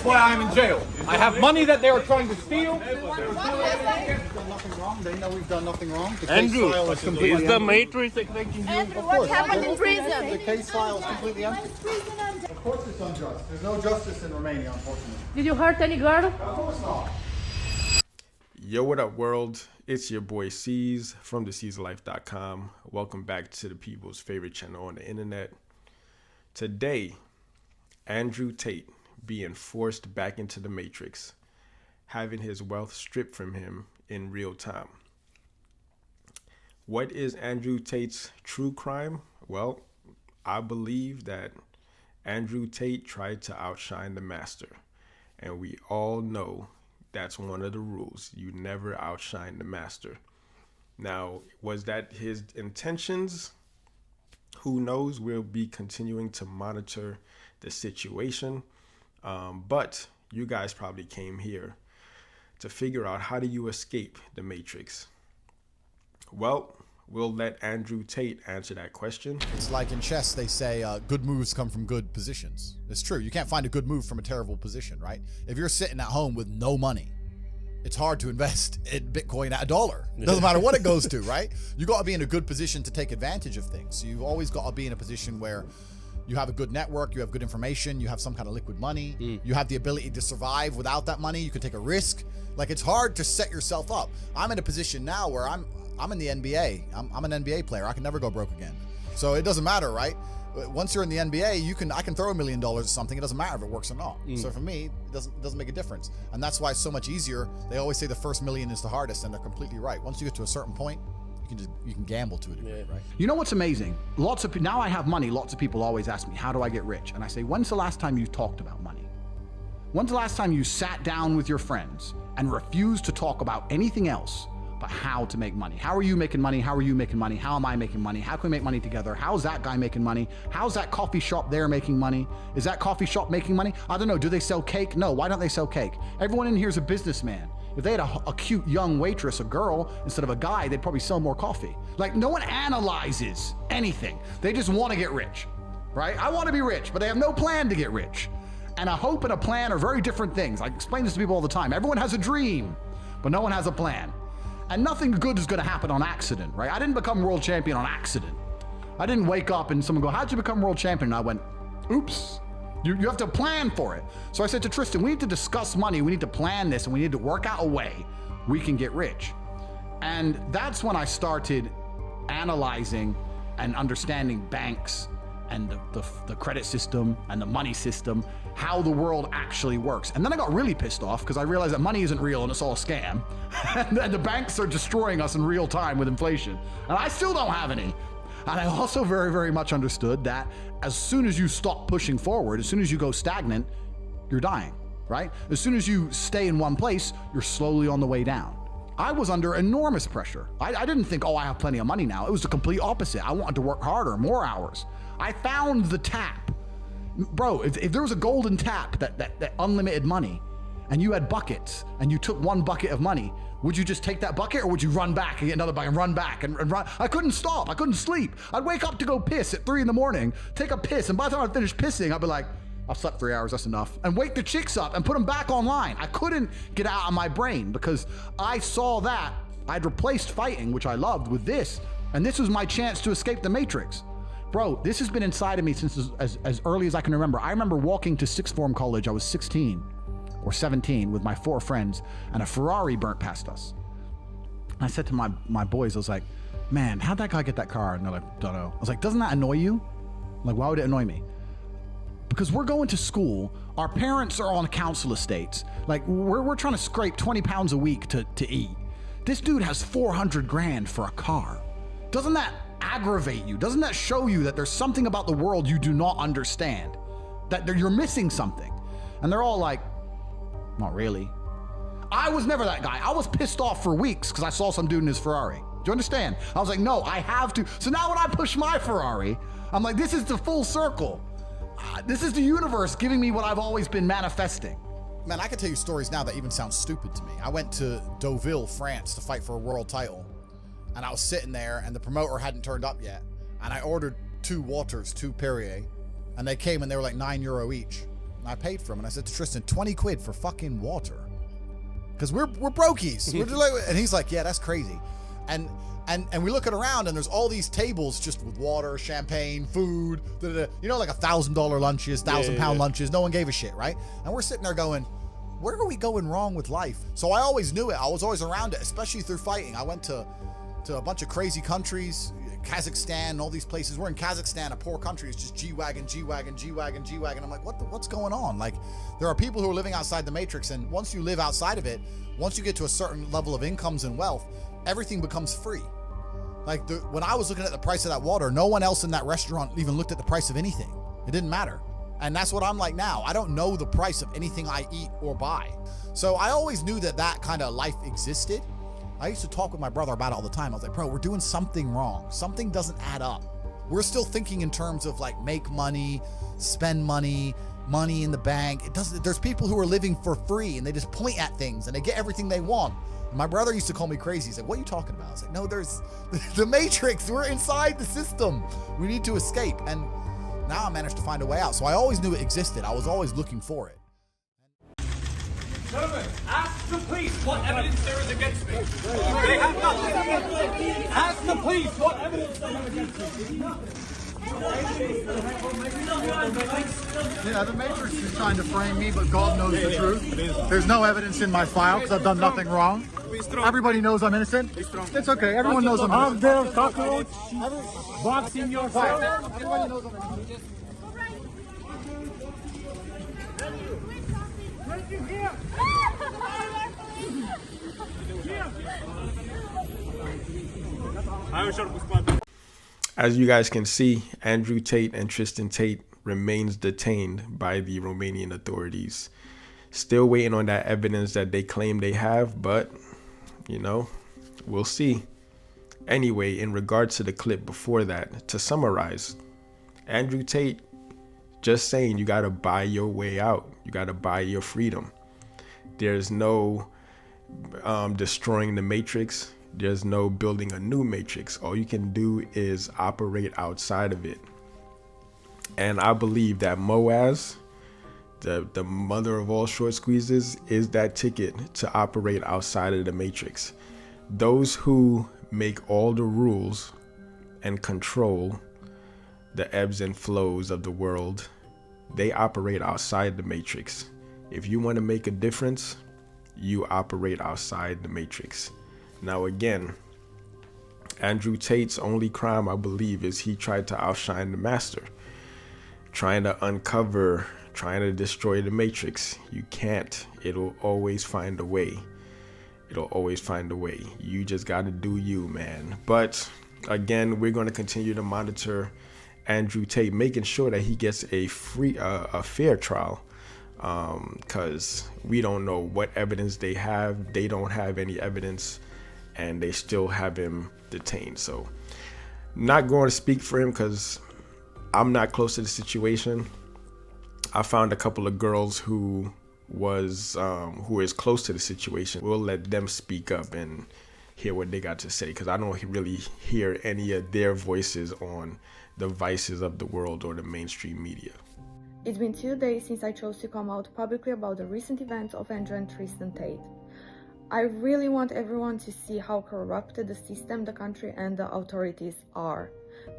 why I'm in jail. I have money that they were trying to steal. We've done nothing wrong. They know we've done nothing wrong. The case Andrew, file is completely is the empty. Matrix affecting you? Andrew, what happened in prison? The case file is completely empty. Of course it's unjust. There's no justice in Romania, unfortunately. Did you hurt any girl? Of course not. Yo, what up, world? It's your boy C's from thecesarlife.com. Welcome back to the people's favorite channel on the internet. Today, Andrew Tate being forced back into the Matrix, having his wealth stripped from him in real time. What is Andrew Tate's true crime? Well, I believe that Andrew Tate tried to outshine the master, and we all know that's one of the rules. You never outshine the master. Now, was that his intentions? Who knows? We'll be continuing to monitor the situation. But you guys probably came here to figure out, how do you escape the Matrix? Well, we'll let Andrew Tate answer that question. It's like in chess, they say good moves come from good positions. It's true. You can't find a good move from a terrible position, right? If you're sitting at home with no money, it's hard to invest in Bitcoin at $1. Doesn't matter what it goes to, right? You got to be in a good position to take advantage of things. So you've always got to be in a position where you have a good network, you have good information, you have some kind of liquid money, you have the ability to survive without that money, you can take a risk. Like, it's hard to set yourself up. I'm in a position now where I'm in the NBA. I'm an NBA player. I can never go broke again. So it doesn't matter, right? Once you're in the NBA, I can throw $1 million at something. It doesn't matter if it works or not. So for me, it doesn't make a difference. And that's why it's so much easier. They always say the first million is the hardest, and they're completely right. Once you get to a certain point, you can gamble to a degree, right? You know what's amazing? Now I have money. Lots of people always ask me, how do I get rich? And I say, when's the last time you talked about money? When's the last time you sat down with your friends and refused to talk about anything else but how to make money? How are you making money? How are you making money? How am I making money? How can we make money together? How's that guy making money? How's that coffee shop there making money? Is that coffee shop making money? I don't know. Do they sell cake? No. Why don't they sell cake? Everyone in here is a businessman. If they had a cute young waitress, a girl, instead of a guy, they'd probably sell more coffee. Like, no one analyzes anything. They just want to get rich, right? I want to be rich, but they have no plan to get rich. And a hope and a plan are very different things. I explain this to people all the time. Everyone has a dream, but no one has a plan. And nothing good is going to happen on accident, right? I didn't become world champion on accident. I didn't wake up and someone go, how'd you become world champion? And I went, oops. You have to plan for it. So I said to Tristan, we need to discuss money. We need to plan this, and we need to work out a way we can get rich. And that's when I started analyzing and understanding banks and the credit system and the money system, how the world actually works. And then I got really pissed off because I realized that money isn't real and it's all a scam. And the banks are destroying us in real time with inflation. And I still don't have any. And I also very, very much understood that as soon as you stop pushing forward, as soon as you go stagnant, you're dying, right? As soon as you stay in one place, you're slowly on the way down. I was under enormous pressure. I didn't think, oh, I have plenty of money now. It was the complete opposite. I wanted to work harder, more hours. I found the tap. Bro, if there was a golden tap that unlimited money, and you had buckets, and you took one bucket of money, would you just take that bucket, or would you run back and get another bucket and run back and run? I couldn't stop. I couldn't sleep. I'd wake up to go piss at 3 a.m, take a piss, and by the time I finished pissing, I'd be like, I've slept 3 hours, that's enough. And wake the chicks up and put them back online. I couldn't get out of my brain because I saw that I'd replaced fighting, which I loved, with this, and this was my chance to escape the Matrix. Bro, this has been inside of me since as early as I can remember. I remember walking to sixth form college. I was 16 or 17 with my 4 friends, and a Ferrari burnt past us. I said to my boys, I was like, man, how'd that guy get that car? And they're like, don't know. I was like, doesn't that annoy you? I'm like, why would it annoy me? Because we're going to school. Our parents are on council estates. Like, we're trying to scrape 20 pounds a week to eat. This dude has 400 grand for a car. Doesn't that aggravate you? Doesn't that show you that there's something about the world you do not understand? That you're missing something? And they're all like, not really. I was never that guy. I was pissed off for weeks because I saw some dude in his Ferrari. Do you understand? I was like, no, I have to. So now when I push my Ferrari, I'm like, this is the full circle. This is the universe giving me what I've always been manifesting. Man, I can tell you stories now that even sound stupid to me. I went to Deauville, France to fight for a world title. And I was sitting there and the promoter hadn't turned up yet. And I ordered 2 waters, 2 Perrier. And they came and they were like €9 each. And I paid for them, and I said to Tristan, 20 quid for fucking water. Because we're brokies. We're just like, and he's like, yeah, that's crazy. And we look around, and there's all these tables just with water, champagne, food, you know, like $1,000 lunches, £1,000 lunches. No one gave a shit, right? And we're sitting there going, where are we going wrong with life? So I always knew it. I was always around it, especially through fighting. I went to a bunch of crazy countries, Kazakhstan, all these places. We're in Kazakhstan, a poor country. It's just G-Wagon, G-Wagon, G-Wagon, G-Wagon. I'm like, what's going on? Like, there are people who are living outside the matrix, and once you live outside of it, once you get to a certain level of incomes and wealth, everything becomes free. Like, when I was looking at the price of that water, no one else in that restaurant even looked at the price of anything. It didn't matter. And that's what I'm like now. I don't know the price of anything I eat or buy. So I always knew that kind of life existed. I used to talk with my brother about it all the time. I was like, bro, we're doing something wrong. Something doesn't add up. We're still thinking in terms of like make money, spend money, money in the bank. It doesn't. There's people who are living for free and they just point at things and they get everything they want. My brother used to call me crazy. He's like, what are you talking about? I was like, no, there's the matrix. We're inside the system. We need to escape. And now I managed to find a way out. So I always knew it existed. I was always looking for it. Gentlemen, ask the police what evidence there is against me. They have nothing. Ask the police what evidence they have against me. Yeah, the Matrix is trying to frame me, but God knows the truth. There's no evidence in my file because I've done nothing wrong. Everybody knows I'm innocent. It's okay. Everyone knows I'm innocent. There, cockroach, boxing yourself. Everybody knows I'm innocent. As you guys can see, Andrew Tate and Tristan Tate remains detained by the Romanian authorities. Still waiting on that evidence that they claim they have, but, you know, we'll see. Anyway, in regards to the clip before that, to summarize, Andrew Tate just saying you got to buy your way out. You got to buy your freedom. There's no destroying the matrix. There's no building a new matrix. All you can do is operate outside of it. And I believe that MOASS, the mother of all short squeezes, is that ticket to operate outside of the matrix. Those who make all the rules and control the ebbs and flows of the world, they operate outside the matrix. If you want to make a difference, you operate outside the matrix. Now again, Andrew Tate's only crime, I believe, is he tried to outshine the master, trying to uncover, trying to destroy the matrix. You can't. It'll always find a way. It'll always find a way. You just got to do you, man. But again, we're going to continue to monitor Andrew Tate, making sure that he gets a fair trial, because we don't know what evidence they have. They don't have any evidence, and they still have him detained. So not going to speak for him because I'm not close to the situation. I found a couple of girls who is close to the situation. We'll let them speak up and hear what they got to say, because I don't really hear any of their voices on the vices of the world or the mainstream media. It's been 2 days since I chose to come out publicly about the recent events of Andrew and Tristan Tate. I really want everyone to see how corrupted the system, the country, and the authorities are.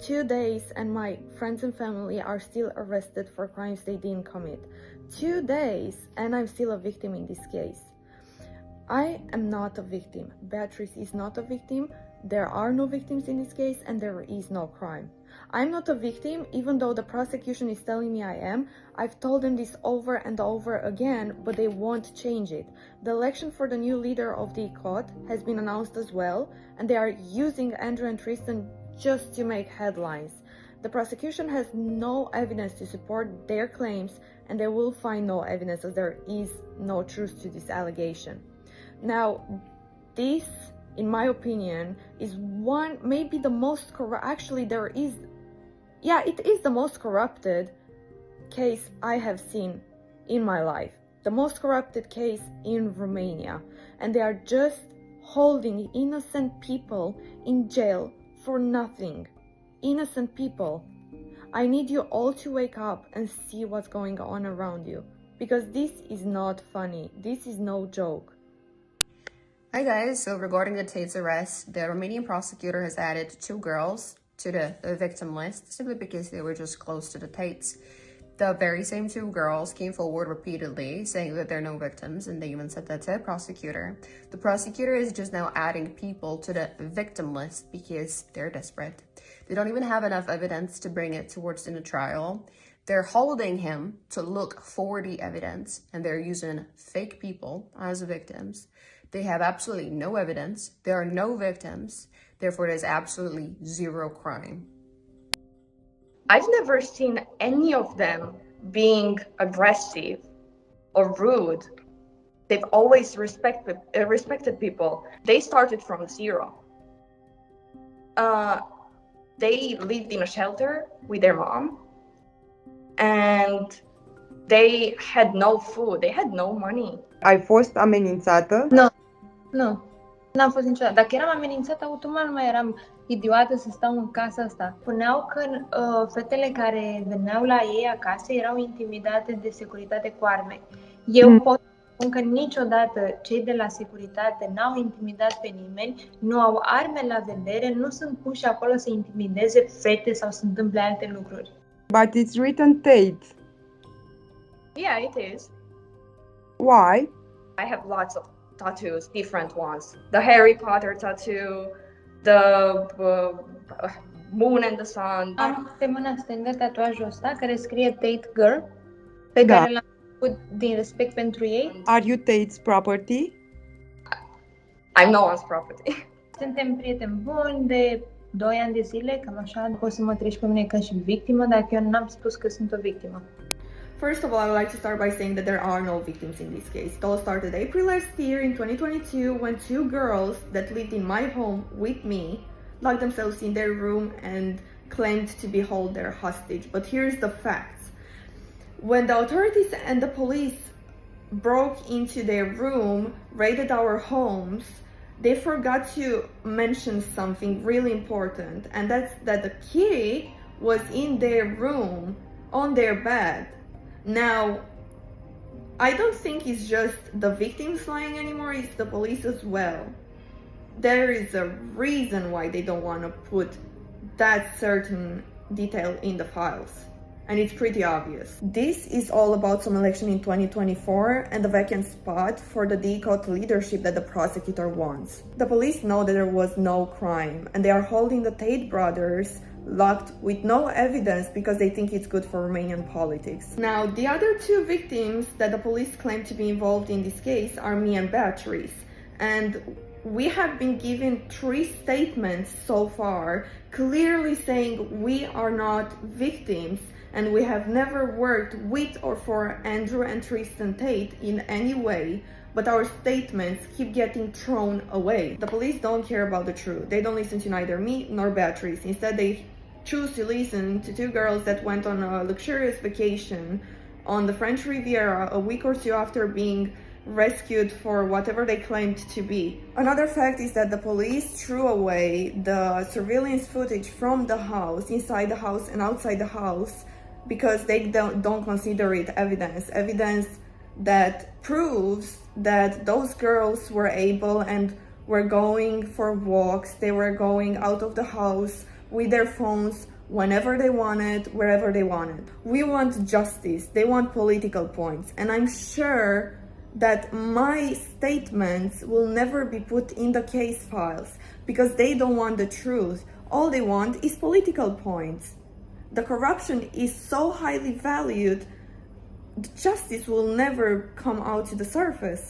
2 days and my friends and family are still arrested for crimes they didn't commit. 2 days and I'm still a victim in this case. I am not a victim. Beatrice is not a victim. There are no victims in this case, and there is no crime. I'm not a victim, even though the prosecution is telling me I am. I've told them this over and over again, but they won't change it. The election for the new leader of the court has been announced as well, and they are using Andrew and Tristan just to make headlines. The prosecution has no evidence to support their claims, and they will find no evidence, as there is no truth to this allegation. Now, this, in my opinion, is maybe the most corrupt, actually it is the most corrupted case I have seen in my life. The most corrupted case in Romania. And they are just holding innocent people in jail for nothing. Innocent people. I need you all to wake up and see what's going on around you, because this is not funny. This is no joke. Hi guys, so regarding the Tate's arrest, the Romanian prosecutor has added 2 girls to the victim list simply because they were just close to the Tates. The very same 2 girls came forward repeatedly saying that they're no victims, and they even said that to the prosecutor. The prosecutor is just now adding people to the victim list because they're desperate. They don't even have enough evidence to bring it towards in a trial. They're holding him to look for the evidence, and they're using fake people as victims. They have absolutely no evidence. There are no victims. Therefore, there's absolutely 0 crime. I've never seen any of them being aggressive or rude. They've always respected people. They started from 0. They lived in a shelter with their mom, and they had no food. They had no money. Ai fost amenințată? Nu, n-am fost niciodată. Dacă eram amenințată, automat nu mai eram idiotă să stau în casa asta. Spuneau că fetele care veneau la ei acasă erau intimidate de securitate cu arme. Eu pot spun că niciodată cei de la securitate n-au intimidat pe nimeni, nu au arme la vedere, nu sunt puși acolo să intimideze fete sau să întâmple alte lucruri. But it's written Tate. Yeah, it is. Why? I have lots of tattoos, different ones. The Harry Potter tattoo, the moon and the sun. Am pe mâna stângă tatuajul ăsta care scrie Tate Girl, pe care l-am făcut din respect pentru ei. Are you Tate's property? I'm no one's property. Suntem prieteni buni de 2 ani de zile, cam așa. Poți să mă treci pe mine ca și victimă, dacă eu n-am spus că sunt o victimă. First of all, I would like to start by saying that there are no victims in this case. It all started April last year in 2022 when 2 girls that lived in my home with me locked themselves in their room and claimed to be held there hostage. But here's the facts. When the authorities and the police broke into their room, raided our homes, they forgot to mention something really important, and that's that the key was in their room, on their bed. Now, I don't think it's just the victims lying anymore, it's the police as well. There is a reason why they don't want to put that certain detail in the files, and it's pretty obvious. This is all about some election in 2024 and the vacant spot for the DCOT leadership that the prosecutor wants. The police know that there was no crime, and they are holding the Tate brothers locked with no evidence because they think it's good for Romanian politics. Now, the other 2 victims that the police claim to be involved in this case are me and Beatrice, and we have been given 3 statements so far clearly saying we are not victims and we have never worked with or for Andrew and Tristan Tate in any way, but our statements keep getting thrown away. The police don't care about the truth. They don't listen to neither me nor Beatrice. Instead, they choose to listen to 2 girls that went on a luxurious vacation on the French Riviera a week or 2 after being rescued for whatever they claimed to be. Another fact is that the police threw away the surveillance footage from the house, inside the house and outside the house, because they don't consider it evidence that proves that those girls were able and were going for walks, they were going out of the house with their phones whenever they wanted, wherever they wanted. We want justice, they want political points, and I'm sure that my statements will never be put in the case files because they don't want the truth. All they want is political points. The corruption is so highly valued, justice will never come out to the surface.